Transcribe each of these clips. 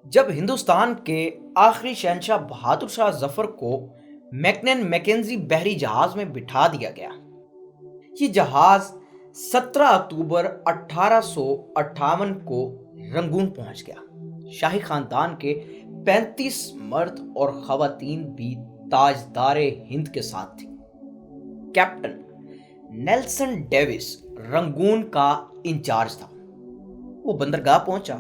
جب ہندوستان کے آخری شہنشاہ بہادر شاہ ظفر کو میکنن میکنزی بحری جہاز میں بٹھا دیا گیا۔ یہ جہاز 17 اکتوبر 1858 کو رنگون پہنچ گیا۔ شاہی خاندان کے 35 مرد اور خواتین بھی تاجدار ہند کے ساتھ تھیں۔ کیپٹن نیلسن ڈیوس رنگون کا انچارج تھا۔ وہ بندرگاہ پہنچا۔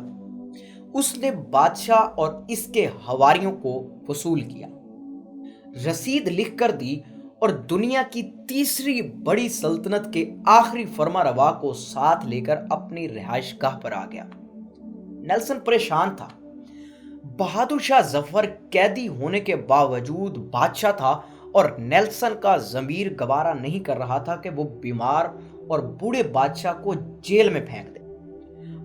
اس نے بادشاہ اور اس کے حواریوں کو وصول کیا، رسید لکھ کر دی اور دنیا کی تیسری بڑی سلطنت کے آخری فرما روا کو ساتھ لے کر اپنی رہائش گاہ پر آ گیا۔ نیلسن پریشان تھا۔ بہادر شاہ ظفر قیدی ہونے کے باوجود بادشاہ تھا اور نیلسن کا ضمیر گوارا نہیں کر رہا تھا کہ وہ بیمار اور بوڑھے بادشاہ کو جیل میں پھینک دے۔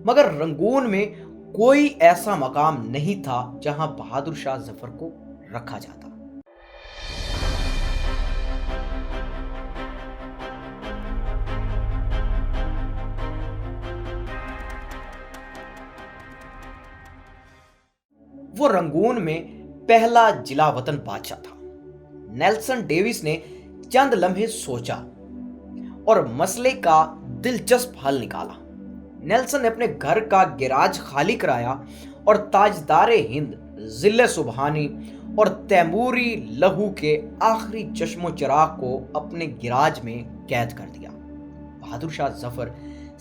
مگر رنگون میں کوئی ایسا مقام نہیں تھا جہاں بہادر شاہ ظفر کو رکھا جاتا۔ وہ رنگون میں پہلا جلا وطن بادشاہ تھا۔ نیلسن ڈیوس نے چند لمحے سوچا اور مسئلے کا دلچسپ حل نکالا۔ نیلسن نے اپنے گھر کا گیراج خالی کرایا اور تاجدار ہند ضلع سبحانی اور تیموری لہو کے آخری چشم و چراغ کو اپنے گیراج میں قید کر دیا۔ بہادر شاہ ظفر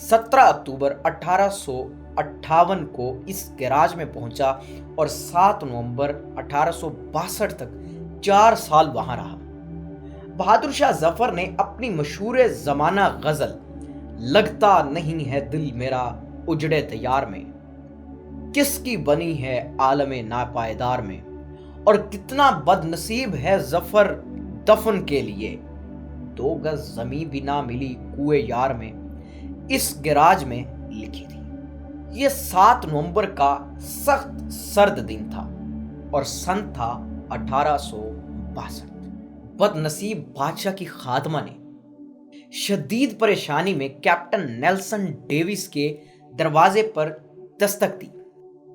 17 اکتوبر 1858 کو اس گیراج میں پہنچا اور 7 نومبر 1862 تک 4 سال وہاں رہا۔ بہادر شاہ ظفر نے اپنی مشہور زمانہ غزل لگتا نہیں ہے دل میرا اجڑے دیار میں، کس کی بنی ہے عالم ناپائیدار میں، اور کتنا بد نصیب ہے ظفر دفن کے لیے، 2 گز زمین بھی نہ ملی کوئے یار میں، اس گراج میں لکھی تھی۔ یہ 7 نومبر کا سخت سرد دن تھا اور سن تھا 1862۔ بد نصیب بادشاہ کی خادمہ نے شدید پریشانی میں کیپٹن نیلسن ڈیوس کے دروازے پر دستک دی۔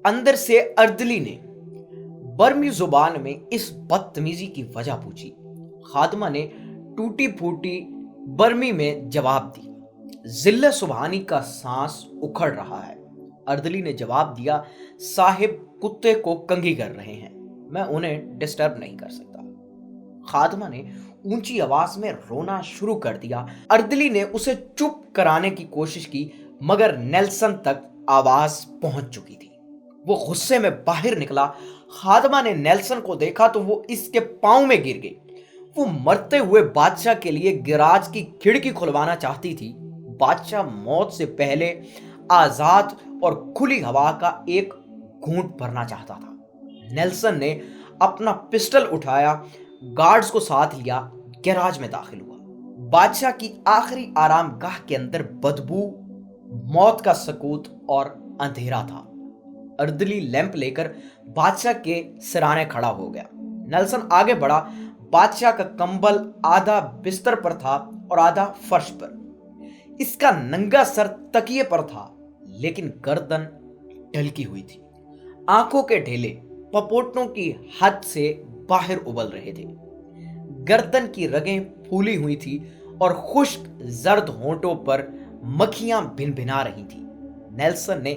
اندر سے اردلی نے برمی زبان میں اس بدتمیزی کی وجہ پوچھی۔ خادمہ نے ٹوٹی پھوٹی برمی میں جواب دی، ضلع سبحانی کا سانس اکھڑ رہا ہے۔ اردلی نے جواب دیا، صاحب کتے کو کنگھی کر رہے ہیں، میں انہیں ڈسٹرب نہیں کر سکتا۔ خادمہ نے اونچی آواز میں رونا شروع کر دیا۔ اردلی نے اسے چپ کرانے کی کوشش کی مگر نیلسن تک آواز پہنچ چکی تھی۔ وہ غصے میں باہر نکلا۔ خادمہ نے نیلسن کو دیکھا تو وہ اس کے پاؤں میں گر گئی۔ وہ مرتے ہوئے بادشاہ کے لیے گیراج کی کھڑکی کھلوانا چاہتی تھی۔ بادشاہ موت سے پہلے آزاد اور کھلی ہوا کا ایک گھونٹ بھرنا چاہتا تھا۔ نیلسن نے اپنا پسٹل اٹھایا، گارڈز کو ساتھ لیا، گیراج میں داخل ہوا۔ بادشاہ کی آخری آرام گاہ کے اندر بدبو، موت کا سکوت اور اندھیرا تھا۔ اردلی لیمپ لے کر بادشاہ کے سرانے کھڑا ہو گیا۔ نیلسن آگے بڑھا۔ بادشاہ کا کمبل آدھا بستر پر تھا اور آدھا فرش پر۔ اس کا ننگا سر تکیے پر تھا لیکن گردن ڈھلکی ہوئی تھی۔ آنکھوں کے ڈھیلے پپوٹوں کی حد سے باہر ابل رہے تھے۔ گردن کی رگیں پھولی ہوئی تھی اور خشک زرد ہونٹوں پر مکھیاں بھن بھنا رہی تھیں۔ نیلسن نے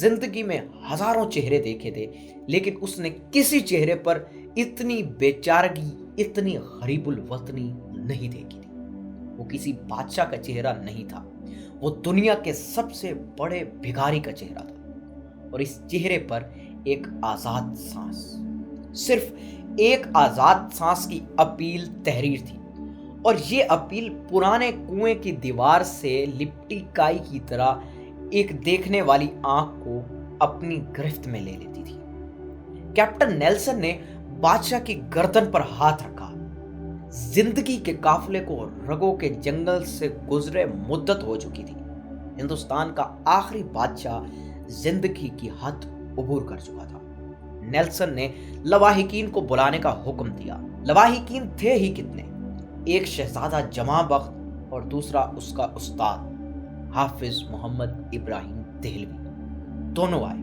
زندگی میں ہزاروں چہرے دیکھے تھے لیکن اس نے کسی چہرے پر اتنی بیچارگی، اتنی غریب الوطنی نہیں دیکھی تھی۔ وہ کسی بادشاہ کا چہرہ نہیں تھا، وہ دنیا کے سب سے بڑے بھکاری کا چہرہ تھا، اور اس چہرے پر ایک آزاد سانس، صرف ایک آزاد سانس کی اپیل تحریر تھی، اور یہ اپیل پرانے کنویں کی دیوار سے لپٹی کائی کی طرح ایک دیکھنے والی آنکھ کو اپنی گرفت میں لے لیتی تھی۔ کیپٹن نیلسن نے بادشاہ کی گردن پر ہاتھ رکھا۔ زندگی کے قافلے کو رگوں کے جنگل سے گزرے مدت ہو چکی تھی۔ ہندوستان کا آخری بادشاہ زندگی کی حد عبور کر چکا تھا۔ نیلسن نے لواحقین کو بلانے کا حکم دیا۔ لواحقین تھے ہی کتنے، ایک شہزادہ جمع بخت اور دوسرا اس کا استاد حافظ محمد ابراہیم دہلوی، دونوں آئے۔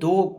2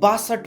62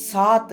7